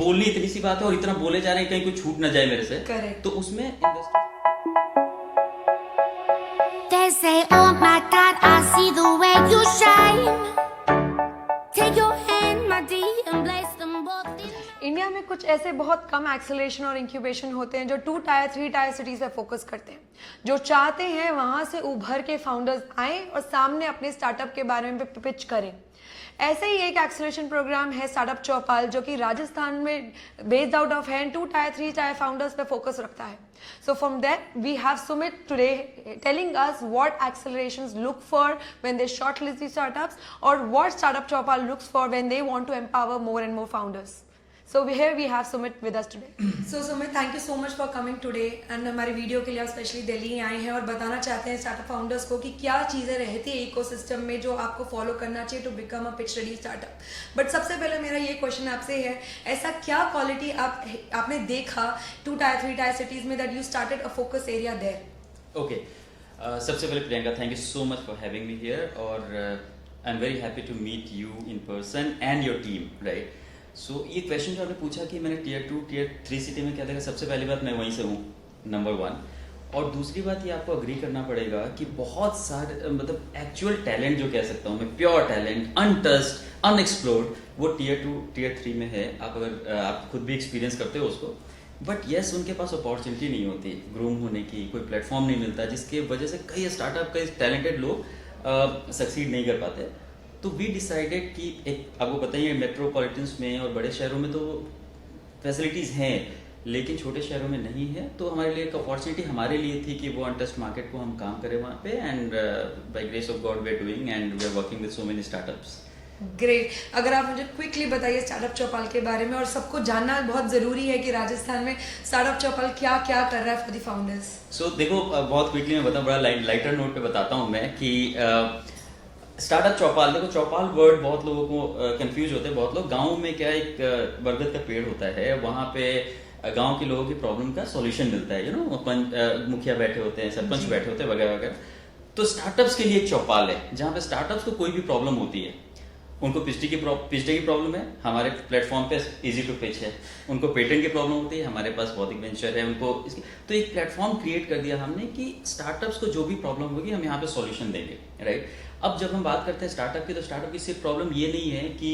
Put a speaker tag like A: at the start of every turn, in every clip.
A: बोलनी इतनी सी बात है और इतना बोले जा रहे हैं कहीं कुछ छूट ना जाए मेरे से।
B: Correct.
A: तो उसमें industry
C: They say, oh my God, I see the way you shine. Take your hand, my dear, and place them both in.
B: India में कुछ ऐसे बहुत कम एक्सेलरेशन और इंक्यूबेशन होते हैं जो 2 टायर 3 टायर सिटीज पे फोकस करते हैं, जो चाहते हैं वहां से उभर के फाउंडर्स आए और सामने अपने स्टार्टअप के बारे में पिच करें। ऐसे ही एक एक्सेलरेशन प्रोग्राम है स्टार्टअप चौपाल, जो कि राजस्थान में बेस्ड आउट ऑफ है 2 टायर 3 टायर फाउंडर्स पे फोकस रखता है। So from that we have Sumit today telling us what accelerations look for when they shortlist these startups, or what Startup Chopal looks for when they want to empower more and more founders. So here we have Sumit with us today. So Sumit, thank you so much for coming today and हमारे video के लिए आप specially Delhi आए हैं और बताना चाहते हैं स्टार्टअप फाउंडर्स को कि क्या चीज़ें रहती है इकोसिस्टम में जो आपको फॉलो करना चाहिए to become a pitch ready startup. But सबसे पहले मेरा ये क्वेश्चन आपसे है, ऐसा क्या क्वालिटी आपने देखा 2 टायर 3 टायर सिटीज में that you started a focus area there?
A: Okay, सबसे पहले Priyanka, thank you so much for having me here और I am very happy to meet you in person and your team, right. So ये question जो आपने पूछा कि मैंने tier 2 tier 3 city में क्या देखा, सबसे पहली बात मैं वहीं से हूँ, नंबर 1। और दूसरी बात ये आपको अग्री करना पड़ेगा कि बहुत सारे मतलब एक्चुअल टैलेंट जो कह सकता हूँ मैं, प्योर टैलेंट, अनटच्ड, अनएक्सप्लोर्ड, वो टियर 2 टियर 3 में है। आप अगर आप खुद भी एक्सपीरियंस करते हो उसको, बट यस उनके पास अपॉर्चुनिटी नहीं होती ग्रूम होने की, कोई प्लेटफॉर्म नहीं मिलता, जिसके वजह से कई स्टार्टअप, कई टैलेंटेड लोग सक्सीड नहीं कर पाते। तो वी डिसाइडेड कि एक आपको पता ही है मेट्रोपॉलिटन्स में और बड़े शहरों में तो फैसिलिटीज़ हैं, लेकिन छोटे शहरों में नहीं है। तो हमारे लिए एक अपॉर्चुनिटी हमारे लिए थी कि वो अनटच्ड मार्केट को हम काम करें वहाँ पे, and by grace of God we are doing and we are working with so many startups.
B: Great. अगर आप मुझे क्विकली बताइए स्टार्टअप चौपाल के बारे में, और सबको जानना बहुत ज़रूरी है कि राजस्थान में स्टार्टअप चौपाल क्या क्या कर रहा है फॉर द फाउंडर्स।
A: सो देखो, बहुत क्विकली मैं बताऊँ, बड़ा लाइटर नोट पे बताता हूँ मैं कि स्टार्टअप चौपाल, देखो चौपाल वर्ड बहुत लोगों को कंफ्यूज होते हैं। बहुत लोग गाँव में क्या एक बरगद का पेड़ होता है, वहाँ पे गांव के लोगों की प्रॉब्लम का सॉल्यूशन मिलता है, मुखिया बैठे होते हैं, सरपंच बैठे होते हैं वगैरह वगैरह। तो स्टार्टअप्स के लिए एक चौपाल है जहाँ पे स्टार्टअप्स को कोई भी प्रॉब्लम होती है, उनको पिछड़ी की प्रॉब्लम है, हमारे प्लेटफॉर्म पे इजी टू पिच है। उनको पेटेंट की प्रॉब्लम होती है, हमारे पास बौद्धिक वेंचर है उनको इसकी। तो एक प्लेटफॉर्म क्रिएट कर दिया हमने कि स्टार्टअप्स को जो भी प्रॉब्लम होगी हम यहाँ पे सॉल्यूशन देंगे, राइट। अब जब हम बात करते हैं स्टार्टअप की, तो स्टार्टअप की सिर्फ प्रॉब्लम ये नहीं है कि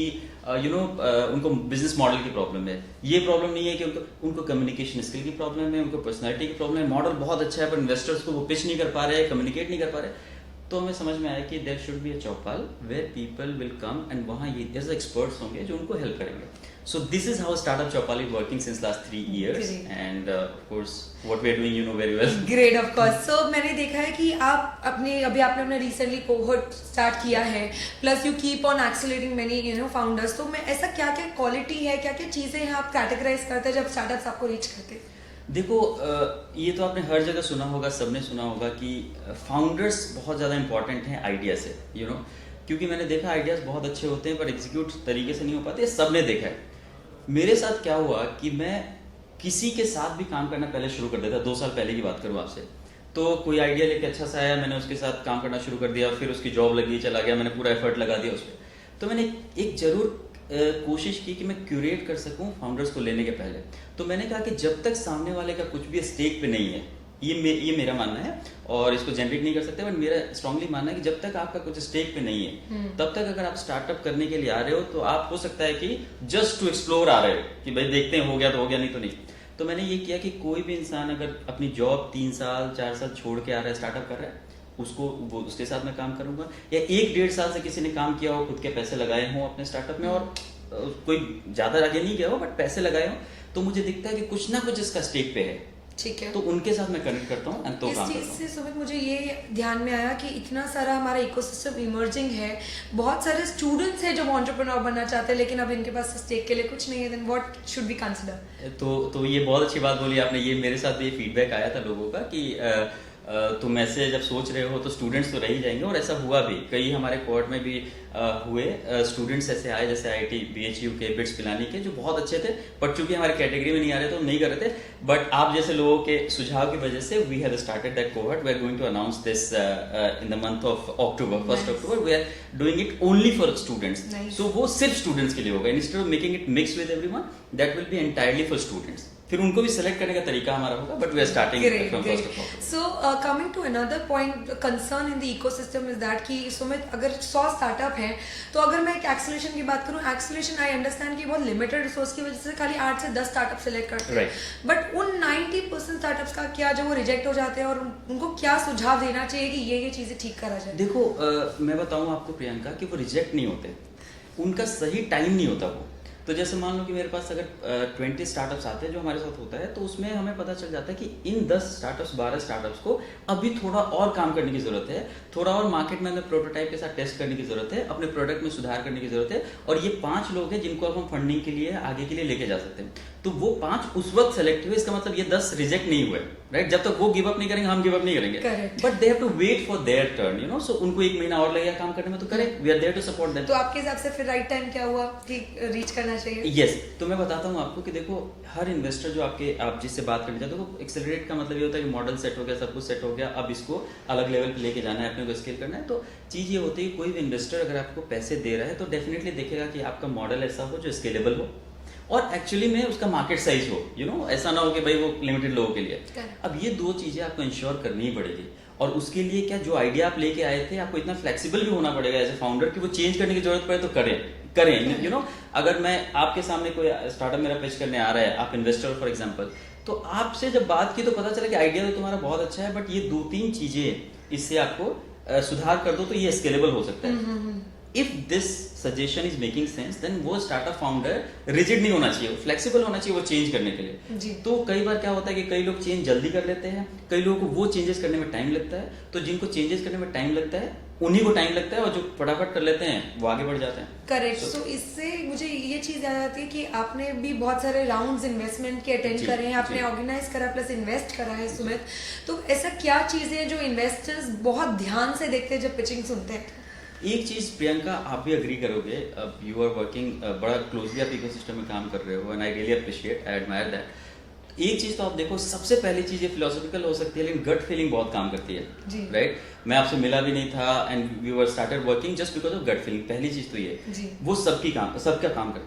A: उनको बिजनेस मॉडल की प्रॉब्लम है, ये प्रॉब्लम नहीं है कि उनको कम्युनिकेशन स्किल की प्रॉब्लम है, उनको पर्सनैलिटी की प्रॉब्लम है। मॉडल बहुत अच्छा है पर इन्वेस्टर्स को वो पिच नहीं कर पा रहे, कम्युनिकेट नहीं कर पा रहे। तो हमें समझ में आया कि there should be a chaupal where people will come and वहाँ ये देयर एक्सपर्ट्स होंगे जो उनको हेल्प करेंगे। So this is how startup chaupal is working since last 3 years and of course what we are doing you know very well.
B: Great, of course. So मैंने देखा है कि आप अभी आपने रिसेंटली कोहोर्ट स्टार्ट किया है, plus you keep on accelerating many founders. तो मैं ऐसा क्या क्या क्वालिटी है, क्या क्या चीजें हैं आप कैटेगराइज करते हैं जब स्टार्टअप्स आपको रीच करते हैं?
A: देखो, ये तो आपने हर जगह सुना होगा, सबने सुना होगा कि फाउंडर्स बहुत ज़्यादा इंपॉर्टेंट हैं आइडिया से, क्योंकि मैंने देखा आइडियाज़ बहुत अच्छे होते हैं पर एग्जीक्यूट तरीके से नहीं हो पाते, सबने देखा है। मेरे साथ क्या हुआ कि मैं किसी के साथ भी काम करना पहले शुरू कर देता, 2 साल पहले की बात करूँ आपसे। तो कोई आइडिया लेके अच्छा सा आया, मैंने उसके साथ काम करना शुरू कर दिया, फिर उसकी जॉब लगी, चला गया, मैंने पूरा एफर्ट लगा दिया उस पर। तो मैंने एक जरूर कोशिश की कि मैं क्यूरेट कर सकूं फाउंडर्स को लेने के पहले। तो मैंने कहा कि जब तक सामने वाले का कुछ भी स्टेक पे नहीं है, ये मेरा मानना है और इसको जनरेट नहीं कर सकते, बट मेरा स्ट्रांगली मानना है कि जब तक आपका कुछ स्टेक पे नहीं है तब तक अगर आप स्टार्टअप करने के लिए आ रहे हो तो आप हो सकता है कि जस्ट टू एक्सप्लोर आ रहे हो कि भाई देखते हैं, हो गया तो हो गया, नहीं तो नहीं। तो मैंने ये किया कि कोई भी इंसान अगर अपनी जॉब 3 साल 4 साल छोड़ के आ रहा है, स्टार्टअप कर रहा है, उसके साथ मैं काम करूंगा। या 1-1.5 साल से किसी ने काम किया हो, खुद के पैसे लगाए हों अपने स्टार्टअप में और कोई ज्यादा आगे नहीं गया हो बट पैसे लगाए हो, तो मुझे दिखता है कि कुछ ना कुछ इसका स्टेक पे है,
B: ठीक है।
A: तो उनके साथ मैं कनेक्ट करता हूँ तो
B: इस
A: काम
B: चीज
A: करता हूँ।
B: से सुमित मुझे ये ध्यान में आया कि इतना सारा हमारा इकोसिस्टम इमर्जिंग है, बहुत सारे स्टूडेंट्स हैं जो एंटरप्रेन्योर बनना चाहते हैं लेकिन अब इनके पास स्टेक के लिए कुछ नहीं है, then what should be consider?
A: तो ये बहुत अच्छी बात बोली आपने। ये मेरे साथ भी फीडबैक आया था लोगों का कि तुम ऐसे जब सोच रहे हो तो स्टूडेंट्स तो रह ही जाएंगे, और ऐसा हुआ भी। कई हमारे कोर्ट में भी हुए स्टूडेंट्स ऐसे आए, जैसे IIT BHU के, बिट्स पिलानी के, जो बहुत अच्छे थे, बट चूंकि हमारे कैटेगरी में नहीं आ रहे तो हम नहीं कर रहे थे। बट आप जैसे लोगों के सुझाव की वजह से we have started that cohort. We are going to announce this in the month of October, 1 October. We are doing it only for students. So वो सिर्फ स्टूडेंट्स के लिए होगा, instead of making it mix with everyone, that will be entirely for students. फिर उनको भी select करने का तरीका हमारा होगा, but we are starting from 1 October.
B: So coming to another point, concern in the ecosystem is that कि सुमित, अगर 100 स्टार्टअप हैं तो अगर मैं एक एक्सेलरेशन की बात करूं, एक्सेलरेशन आई अंडरस्टैंड कि बहुत लिमिटेड रिसोर्स की वजह से खाली 8 से 10 स्टार्टअप सिलेक्ट करते हैं, बट उन 90% स्टार्टअप्स का क्या जो वो रिजेक्ट हो जाते हैं, और उनको क्या सुझाव देना चाहिए कि ये चीजें ठीक करा जाए?
A: देखो मैं बताऊं आपको प्रियंका कि वो रिजेक्ट नहीं होते, उनका सही टाइम नहीं होता वो। तो जैसे मान लो कि मेरे पास अगर 20 स्टार्टअप्स आते हैं, जो हमारे साथ होता है, तो उसमें हमें पता चल जाता है कि इन 10 स्टार्टअप्स 12 स्टार्टअप्स को अभी थोड़ा और काम करने की जरूरत है, थोड़ा और मार्केट में हमें प्रोटोटाइप के साथ टेस्ट करने की जरूरत है, अपने प्रोडक्ट में सुधार करने की जरूरत है। और ये 5 लोग हैं जिनको अब हम फंडिंग के लिए आगे के लिए लेके जा सकते हैं। तो वो 5 उस वक्त सेलेक्ट हुए, इसका मतलब ये 10 रिजेक्ट नहीं हुए, राइट? जब तक वो गिव अप नहीं करेंगे, हम गिव अप नहीं करेंगे, but they have to wait for their turn, you know. So उनको 1 महीना और लगेगा काम करने में, तो correct, we are there to support them.
B: तो आपके हिसाब से फिर राइट टाइम क्या हुआ कि रीच करना चाहिए?
A: यस, तो मैं बताता हूँ आपको कि देखो, हर इन्वेस्टर जो आप जिससे बात करना चाहते हो, एक्सेलरेट का मतलब ये होता है कि मॉडल सेट हो गया, सब कुछ सेट हो गया, अब इसको अलग लेवल पे लेके जाना है, अपने को स्केल करना है। तो चीज ये होती है कि कोई भी इन्वेस्टर अगर आपको पैसे दे रहा है तो डेफिनेटली देखेगा कि आपका मॉडल ऐसा हो जो स्केलेबल हो, और एक्चुअली में उसका मार्केट साइज हो, यू नो। ऐसा ना हो कि भाई वो लिमिटेड लोगों के लिए। अब ये 2 चीजें आपको इंश्योर करनी ही पड़ेगी, और उसके लिए क्या, जो आइडिया आप लेके आए थे, आपको इतना फ्लेक्सिबल भी होना पड़ेगा एज ए फाउंडर कि वो चेंज करने की जरूरत पड़े तो करें, यू नो। अगर मैं आपके सामने कोई स्टार्टअप मेरा पिच करने आ रहा है, आप इन्वेस्टर फॉर एग्जाम्पल, तो आपसे जब बात की तो पता चला कि आइडिया तो तुम्हारा बहुत अच्छा है, बट ये 2-3 चीजें इससे आपको सुधार कर दो तो ये स्केलेबल हो सकता है। If this suggestion is making sense, then वो स्टार्टअप फाउंडर रिजिड नहीं होना चाहिए, फ्लेक्सिबल होना चाहिए वो चेंज करने के लिए। तो कई बार क्या होता है कि कई लोग चेंज जल्दी कर लेते हैं, कई लोगों को वो चेंजेस करने में टाइम लगता है। तो जिनको चेंजेस करने में टाइम लगता है उन्हीं को टाइम लगता है, और जो फटाफट कर लेते हैं वो आगे बढ़ जाते हैं।
B: करेक्ट। सो इससे मुझे ये चीज याद आती है कि आपने भी बहुत सारे राउंड्स इन्वेस्टमेंट के अटेंड करे हैं, आपने ऑर्गेनाइज करा प्लस इन्वेस्ट करा है सुमित। तो ऐसा क्या चीजें जो इन्वेस्टर्स बहुत ध्यान से देखते हैं जब पिचिंग सुनते हैं?
A: एक चीज प्रियंका, आप भी अग्री करोगे, अब यू आर वर्किंग बड़ा क्लोजली आप इकोसिस्टम में काम कर रहे हो, and I really appreciate, I admire that. एक चीज तो आप देखो, सबसे पहली चीज ये फिलोसॉफिकल हो सकती है, लेकिन गट फीलिंग बहुत काम करती है, राइट? मैं आपसे मिला भी नहीं था and we were started working just because of gut feeling. पहली चीज तो ये, वो सबका काम कर।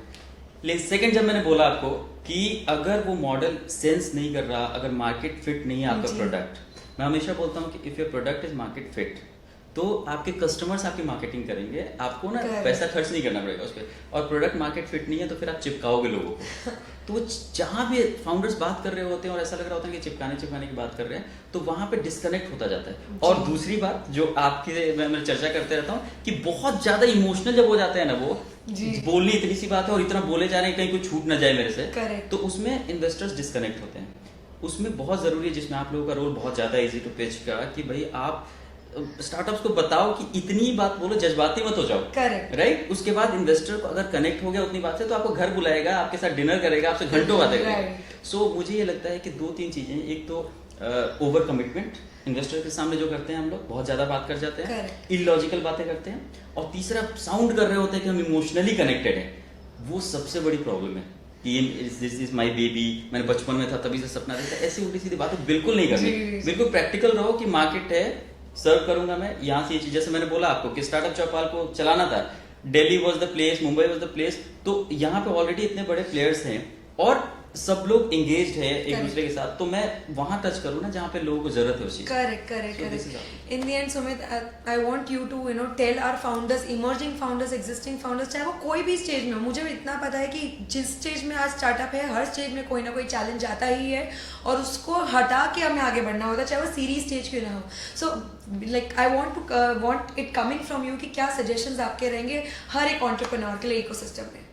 A: लेकिन सेकंड, जब मैंने बोला आपको कि अगर वो मॉडल सेंस नहीं कर रहा, अगर मार्केट फिट नहीं है आपका प्रोडक्ट, मैं हमेशा बोलता हूँ कि if your product is market fit, तो आपके कस्टमर्स आपकी मार्केटिंग करेंगे, आपको ना पैसा खर्च नहीं करना पड़ेगा उस पर। और प्रोडक्ट मार्केट फिट नहीं है तो फिर आप चिपकाओगे लोगों को। तो वो जहाँ भी फाउंडर्स बात कर रहे होते हैं और ऐसा लग रहा होता है कि चिपकाने की बात कर रहे हैं, तो वहाँ पे डिस्कनेक्ट होता जाता है। और दूसरी बात जो आपकी मैं चर्चा करते रहता हूँ कि बहुत ज्यादा इमोशनल जब हो जाते हैं ना, वो बोलनी इतनी सी बात है और इतना बोले जा रहे हैं कहीं कुछ छूट ना जाए मेरे से, तो उसमें इन्वेस्टर्स डिस्कनेक्ट होते हैं। उसमें बहुत जरूरी है, जिसमें आप लोगों का रोल बहुत ज्यादा इजी टू पिच का, कि भाई आप स्टार्टअप्स को बताओ कि इतनी बात बोलो, जज्बाती मत हो जाओ, राइट? उसके बाद इन्वेस्टर को अगर कनेक्ट हो गया उतनी बात से, तो आपको घर बुलाएगा, आपके साथ डिनर करेगा, आपसे घंटों बातें करेगा। सो मुझे ये लगता है कि 2-3 चीजें, एक तो ओवर कमिटमेंट, इन्वेस्टर के सामने जो करते हैं हम लोग, बहुत ज्यादा बात कर जाते हैं, इलॉजिकल बातें करते हैं, और तीसरा साउंड कर रहे होते हैं कि हम इमोशनली कनेक्टेड हैं। वो सबसे बड़ी प्रॉब्लम है कि दिस इज माय बेबी, मैंने बचपन में था तभी से सपना देखा। ऐसी उल्टी सीधी बातें बिल्कुल नहीं करनी, बिल्कुल प्रैक्टिकल रहो कि मार्केट है, सर्व करूंगा मैं यहाँ से ये चीज। जैसे मैंने बोला आपको कि स्टार्टअप चौपाल को चलाना था, Delhi was the place, Mumbai was the place, तो यहाँ पे ऑलरेडी इतने बड़े प्लेयर्स हैं और सब लोग एंगेज्ड है एक दूसरे के साथ, तो मैं वहां टच करूँ ना जहाँ पे लोगों को जरूरत है उसी।
B: Correct. In the end Sumit, I want you to tell our founders, emerging founders, existing founders, चाहे वो कोई भी स्टेज में हो। मुझे इतना पता है कि जिस स्टेज में आज स्टार्टअप है, हर स्टेज में कोई ना कोई चैलेंज आता ही है, और उसको हटा के हमें आगे बढ़ना होता है, चाहे वो सीरीज स्टेज क्यों ना हो। So like I want it coming from you कि क्या सजेशंस आपके रहेंगे हर एक एंटरप्रेन्योर के लिए इकोसिस्टम में?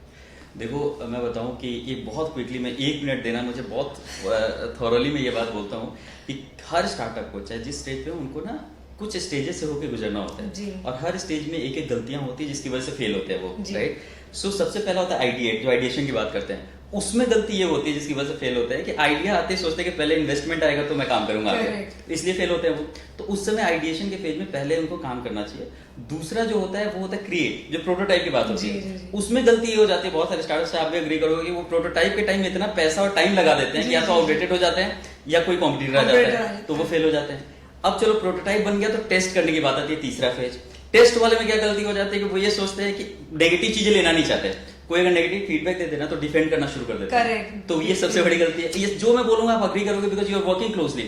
A: देखो, मैं बताऊं कि ये बहुत क्विकली, मैं 1 मिनट देना मुझे बहुत थॉरली में ये बात बोलता हूँ कि हर स्टार्टअप को, चाहे जिस स्टेज पे हो, उनको ना कुछ स्टेजेस से होकर गुजरना होता है, और हर स्टेज में एक गलतियां होती है जिसकी वजह से फेल होते हैं वो, राइट? सो सबसे पहला होता है आइडिएट, जो आइडिएशन की बात करते हैं। उसमें गलती ये होती है जिसकी वजह से फेल होता है कि आइडिया आते ही सोचते हैं कि पहले इन्वेस्टमेंट आएगा तो मैं काम करूंगा आगे,
B: Correct.
A: इसलिए फेल होते हैं वो। तो उस समय आइडिएशन के फेज में पहले उनको काम करना चाहिए। दूसरा जो होता है वो होता है क्रिएट, जो प्रोटोटाइप की बात होती
B: जी,
A: है,
B: जी, जी।
A: उसमें गलती ये हो जाती है बहुत सारे स्टार्टअप से, आप भी एग्री करोगे कि वो प्रोटोटाइप के टाइम में इतना पैसा और टाइम लगा देते हैं
B: जी,
A: कि या तो
B: जी,
A: आउटडेटेड हो जाते हैं या कोई कॉम्पिटिटर आ
B: Competitor
A: जाता
B: आ
A: है
B: जाता
A: तो वो
B: है।
A: फेल हो जाते हैं। अब चलो प्रोटोटाइप बन गया तो टेस्ट करने की बात आती है, तीसरा फेज। टेस्ट वाले में क्या गलती हो जाती है कि वो ये सोचते हैं कि नेगेटिव चीजें लेना नहीं चाहते, कोई अगर नेगेटिव फीडबैक दे देना तो डिफेंड करना शुरू कर देते हैं।
B: Correct.
A: तो ये सबसे बड़ी गलती है। ये जो मैं बोलूंगा आप अग्री करोगे because you are working closely.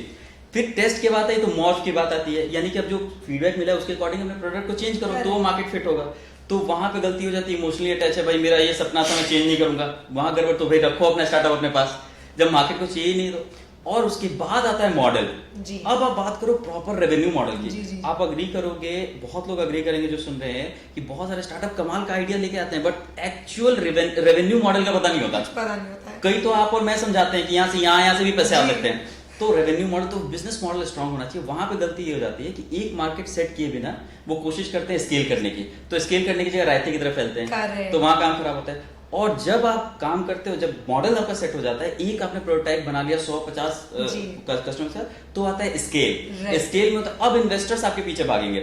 A: फिर टेस्ट की बात आई तो मॉर्फ की बात आती है, यानी कि अब जो फीडबैक मिला है उसके अकॉर्डिंग अपने प्रोडक्ट को चेंज करो तो वो मार्केट फिट होगा। तो वहां पे गलती हो जाती है, इमोशनली अटैच है, भाई मेरा ये सपना था मैं चेंज नहीं करूंगा, वहां गड़बड़। तो भाई रखो अपना स्टार्टअप अपने पास, जब मार्केट को चाहिए नहीं तो। और उसके बाद आता है मॉडल।
B: जी।
A: अब आप बात करो प्रॉपर रेवेन्यू मॉडल की।
B: जी, जी।
A: आप अग्री करोगे, बहुत लोग अग्री करेंगे जो सुन रहे हैं कि बहुत सारे स्टार्टअप कमाल का आइडिया लेके आते हैं बट एक्चुअल रेवेन्यू मॉडल का पता नहीं होता।
B: पता नहीं होता है।
A: कई तो आप और मैं समझाते हैं कि यहाँ से यहाँ भी पैसे आ
B: जी।
A: सकते हैं। तो रेवेन्यू मॉडल, तो बिजनेस मॉडल स्ट्रांग होना चाहिए। वहां पे गलती ये हो जाती है कि एक मार्केट सेट किए बिना वो कोशिश करते हैं स्केल करने की, तो स्केल करने की जगह रायते की तरफ फैलते हैं,
B: Correct.
A: तो वहां काम खराब होता है। और जब आप काम करते हो, जब मॉडल आपका सेट हो जाता है, एक आपने प्रोटोटाइप बना लिया 100-50
B: जी।
A: कस्टमर से, तो आता है स्केल।
B: Right.
A: स्केल में होता है अब इन्वेस्टर्स आपके पीछे भागेंगे,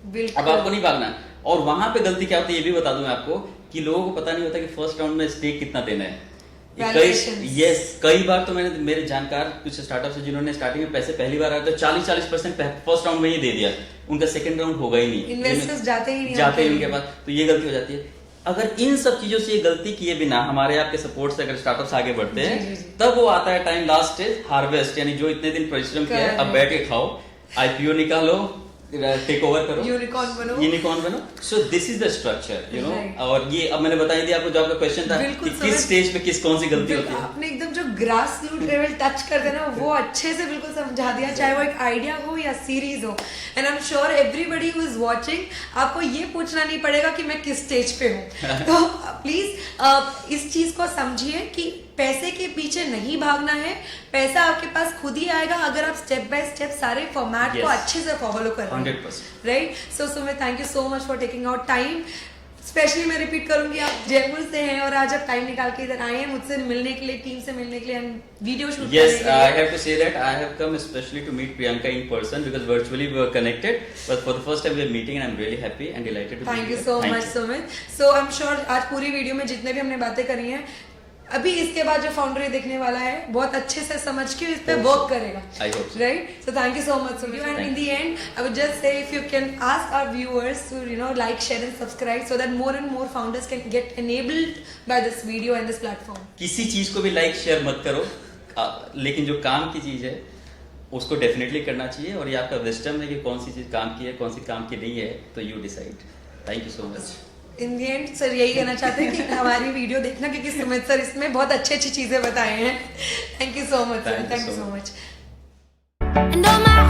B: बिल्कुल।
A: अब आपको नहीं भागना है। और वहां पे गलती क्या होती है ये भी बता दूं मैं आपको कि लोगों को पता नहीं होता कि फर्स्ट राउंड में स्टेक कितना देना है।
B: Valuations.
A: कई बार तो मैंने मेरे जानकार कुछ स्टार्टअप से जिन्होंने स्टार्टिंग में पैसे पहली बार आए तो 40% फर्स्ट राउंड में ही दे दिया, उनका सेकंड राउंड होगा ही नहीं,
B: Investors जाते ही नहीं
A: जाते ही
B: उनके
A: उनके पास। तो ये गलती हो जाती है। अगर इन सब चीजों से ये गलती किए बिना हमारे आपके सपोर्ट से अगर स्टार्टअप्स आगे बढ़ते
B: जी,
A: हैं
B: जी, जी।
A: तब वो आता है टाइम, लास्ट स्टेज हार्वेस्ट, यानी जो इतने दिन परिश्रम किया है अब
B: Correct.
A: बैठ के खाओ, आईपीओ निकालो, टेक ओवर करो,
B: यूनिकॉर्न बनो।
A: यूनिकॉर्न बनो। सो this is the structure, you know.
B: Right.
A: और ये अब मैंने बताई दिया आपको, जो आपका क्वेश्चन था
B: बिल्कुल
A: कि
B: समझ-
A: किस स्टेज पे किस कौन सी गलती होती है।
B: आपने एकदम जो ग्रास रूट लेवल टच कर देना वो अच्छे से बिल्कुल समझा दिया, चाहे वो एक आइडिया हो या सीरीज हो। And I am sure everybody who is watching, आपको ये पूछना नहीं पड़ेगा कि मैं किस स्टेज पे हूँ। तो प्लीज इस चीज को समझिए कि पैसे के पीछे नहीं भागना है, पैसा आपके पास खुद ही आएगा अगर आप स्टेप बाय स्टेप सारे फॉर्मेट को
A: Yes.
B: अच्छे से फॉलो कर रहे हैं।
A: 100%.
B: Right. So Sumit, thank you so much for taking out time. Specially मैं रिपीट करूंगी, आप जयपुर से हैं और आज आप टाइम निकाल के इधर आए हैं मुझसे मिलने के लिए, टीम से मिलने के लिए एंड वीडियो शूट करने
A: Yes,
B: के
A: I
B: लिए।
A: have to say that I have come especially to meet Priyanka in person because virtually we were connected, but for the first time we are meeting and I'm really happy and delighted to be
B: thank you
A: here.
B: So
A: Thank
B: much
A: you.
B: Sumit. So I am sure आज पूरी video में जितने भी हमने बातें करी हैं, अभी इसके बाद जो फाउंडर ये देखने वाला है बहुत अच्छे से समझ के इस पे
A: Hope
B: वर्क
A: so.
B: करेगा।
A: I hope so.
B: Right. So thank you so much Sumit. And in
A: Thank
B: the end I would just say if you can ask our viewers to like, share and subscribe so that more and more founders can get enabled by this video and this platform.
A: किसी चीज को भी like share मत करो, लेकिन जो काम की चीज है उसको डेफिनेटली करना चाहिए, और ये आपका विजडम है कि कौन सी चीज काम की है कौन सी काम की नहीं है, तो you decide. Thank you so much.
B: In the and sir यही कहना चाहते हैं कि हमारी वीडियो देखना, क्योंकि सुमित सर इसमें बहुत अच्छी अच्छी चीजें बताए हैं। Thank you so much sir,
A: Thank you
B: thank you
A: so
B: so
A: much.
B: Much.
C: And all my